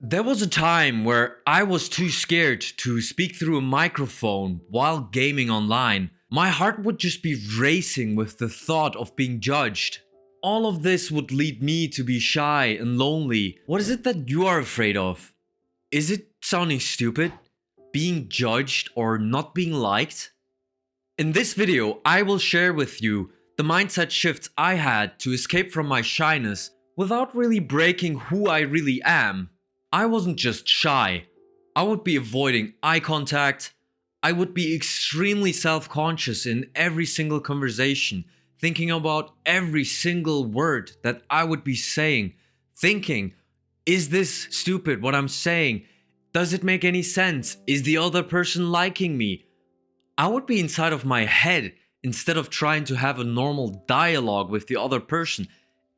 There was a time where I was too scared to speak through a microphone while gaming online. My heart would just be racing with the thought of being judged. All of this would lead me to be shy and lonely. What is it that you are afraid of? Is it sounding stupid? Being judged or not being liked? In this video, I will share with you the mindset shifts I had to escape from my shyness without really breaking who I really am. I wasn't just shy. I would be avoiding eye contact. I would be extremely self-conscious in every single conversation, thinking about every single word that I would be saying, thinking, is this stupid what I'm saying? Does it make any sense? Is the other person liking me? I would be inside of my head instead of trying to have a normal dialogue with the other person.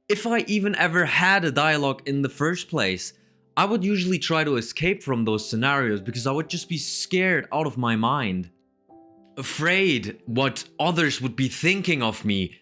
If I even ever had a dialogue in the first place, I would usually try to escape from those scenarios because I would just be scared out of my mind. Afraid what others would be thinking of me.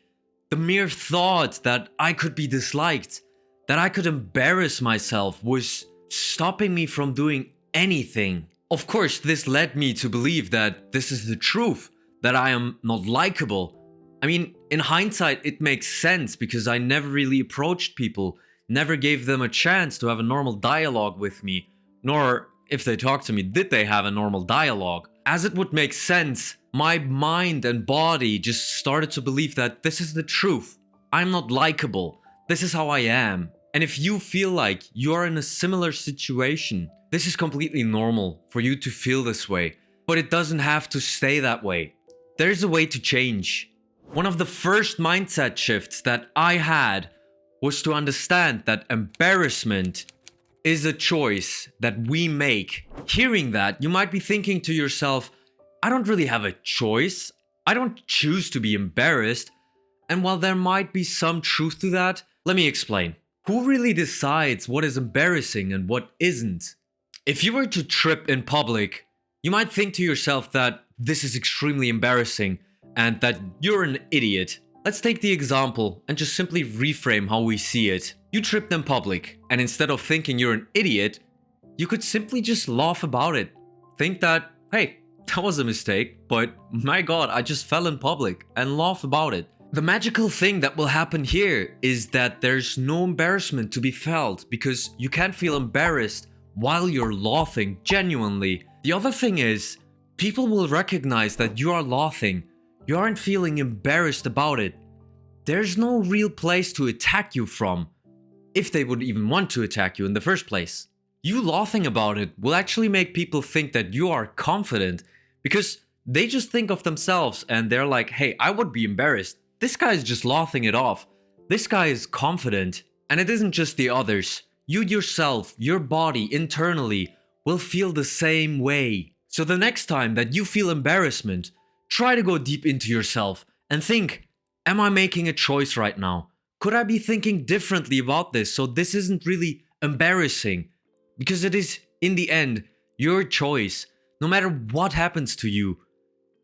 The mere thought that I could be disliked, that I could embarrass myself was stopping me from doing anything. Of course, this led me to believe that this is the truth, that I am not likable. I mean, in hindsight, it makes sense because I never really approached people, never gave them a chance to have a normal dialogue with me, nor, if they talked to me, did they have a normal dialogue. As it would make sense, my mind and body just started to believe that this is the truth. I'm not likable. This is how I am. And if you feel like you are in a similar situation, this is completely normal for you to feel this way, but it doesn't have to stay that way. There's a way to change. One of the first mindset shifts that I had was to understand that embarrassment is a choice that we make. Hearing that, you might be thinking to yourself, I don't really have a choice. I don't choose to be embarrassed. And while there might be some truth to that, let me explain. Who really decides what is embarrassing and what isn't? If you were to trip in public, you might think to yourself that this is extremely embarrassing and that you're an idiot. Let's take the example and just simply reframe how we see it. You tripped in public, and instead of thinking you're an idiot, you could simply just laugh about it. Think that, hey, that was a mistake, but my god, I just fell in public, and laugh about it. The magical thing that will happen here is that there's no embarrassment to be felt because you can't feel embarrassed while you're laughing genuinely. The other thing is, people will recognize that you are laughing. You aren't feeling embarrassed about it. There's no real place to attack you from, if they would even want to attack you in the first place. You laughing about it will actually make people think that you are confident because they just think of themselves and they're like, hey, I would be embarrassed. This guy is just laughing it off. This guy is confident. And it isn't just the others. You yourself, your body internally will feel the same way. So the next time that you feel embarrassment, try to go deep into yourself and think, am I making a choice right now? Could I be thinking differently about this so this isn't really embarrassing? Because it is, in the end, your choice. No matter what happens to you,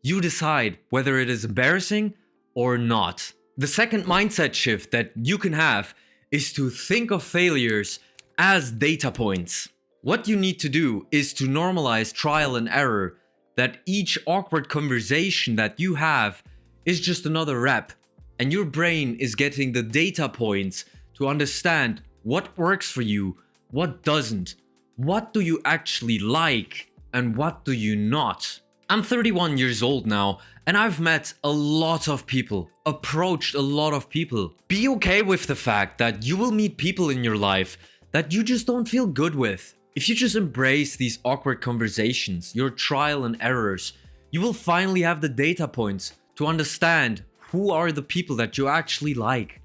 you decide whether it is embarrassing or not. The second mindset shift that you can have is to think of failures as data points. What you need to do is to normalize trial and error, that each awkward conversation that you have is just another rep, and your brain is getting the data points to understand what works for you, what doesn't, what do you actually like, and what do you not. I'm 31 years old now, and I've met a lot of people, approached a lot of people. Be okay with the fact that you will meet people in your life that you just don't feel good with. If you just embrace these awkward conversations, your trial and errors, you will finally have the data points to understand who are the people that you actually like.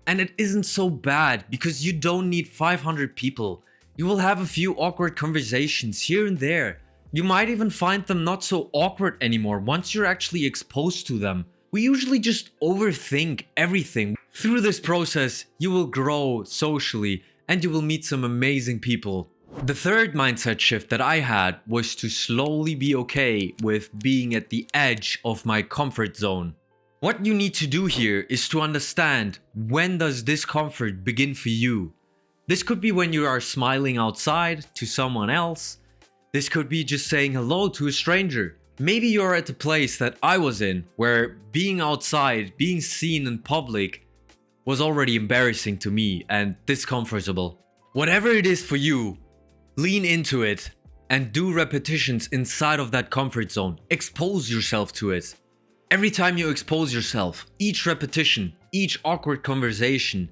And it isn't so bad because you don't need 500 people. You will have a few awkward conversations here and there. You might even find them not so awkward anymore once you're actually exposed to them. We usually just overthink everything. Through this process, you will grow socially and you will meet some amazing people. The third mindset shift that I had was to slowly be okay with being at the edge of my comfort zone. What you need to do here is to understand, when does discomfort begin for you? This could be when you are smiling outside to someone else. This could be just saying hello to a stranger. Maybe you're at the place that I was in, where being outside, being seen in public, was already embarrassing to me and discomfortable. Whatever it is for you, lean into it and do repetitions inside of that comfort zone. Expose yourself to it. Every time you expose yourself, each repetition, each awkward conversation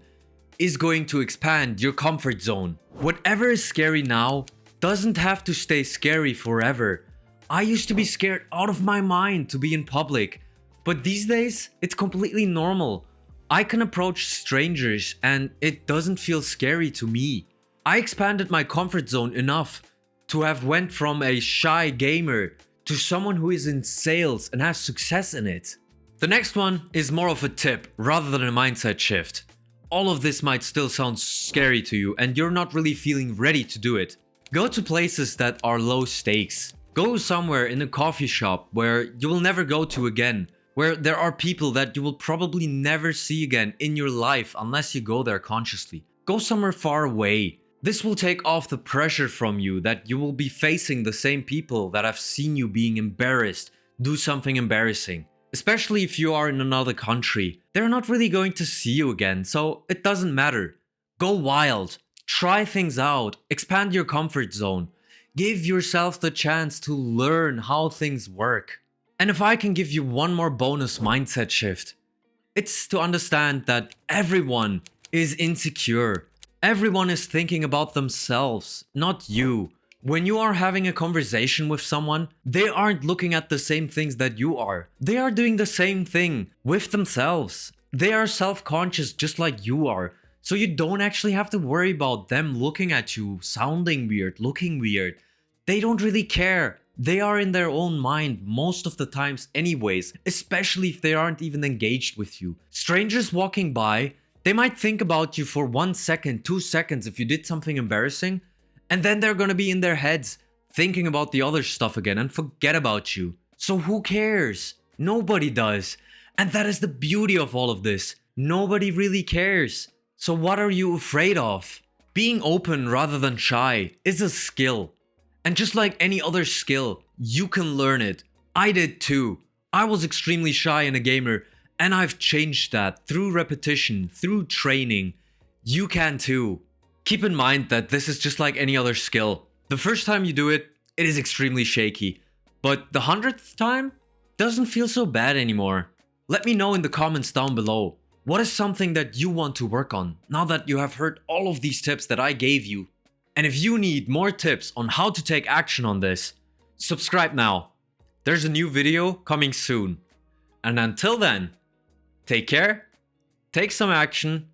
is going to expand your comfort zone. Whatever is scary now doesn't have to stay scary forever. I used to be scared out of my mind to be in public, but these days it's completely normal. I can approach strangers and it doesn't feel scary to me. I expanded my comfort zone enough to have went from a shy gamer to someone who is in sales and has success in it. The next one is more of a tip rather than a mindset shift. All of this might still sound scary to you and you're not really feeling ready to do it. Go to places that are low stakes. Go somewhere in a coffee shop where you will never go to again, where there are people that you will probably never see again in your life unless you go there consciously. Go somewhere far away. This will take off the pressure from you that you will be facing the same people that have seen you being embarrassed, do something embarrassing. Especially if you are in another country. They're not really going to see you again, so it doesn't matter. Go wild. Try things out. Expand your comfort zone. Give yourself the chance to learn how things work. And if I can give you one more bonus mindset shift, it's to understand that everyone is insecure. Everyone is thinking about themselves, not you. When you are having a conversation with someone, they aren't looking at the same things that you are. They are doing the same thing with themselves. They are self-conscious just like you are. So you don't actually have to worry about them looking at you, sounding weird, looking weird. They don't really care. They are in their own mind most of the times anyways, especially if they aren't even engaged with you. Strangers walking by, they might think about you for 1 second, 2 seconds if you did something embarrassing, and then they're gonna be in their heads thinking about the other stuff again and forget about you. So who cares? Nobody does. And that is the beauty of all of this. Nobody really cares. So what are you afraid of? Being open rather than shy is a skill. And just like any other skill, you can learn it. I did too. I was extremely shy and a gamer, and I've changed that through repetition, through training. You can too. Keep in mind that this is just like any other skill. The first time you do it, it is extremely shaky. But the 100th time doesn't feel so bad anymore. Let me know in the comments down below. What is something that you want to work on now that you have heard all of these tips that I gave you? And if you need more tips on how to take action on this, subscribe now. There's a new video coming soon. And until then, take care, take some action,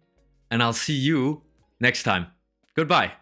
and I'll see you next time. Goodbye.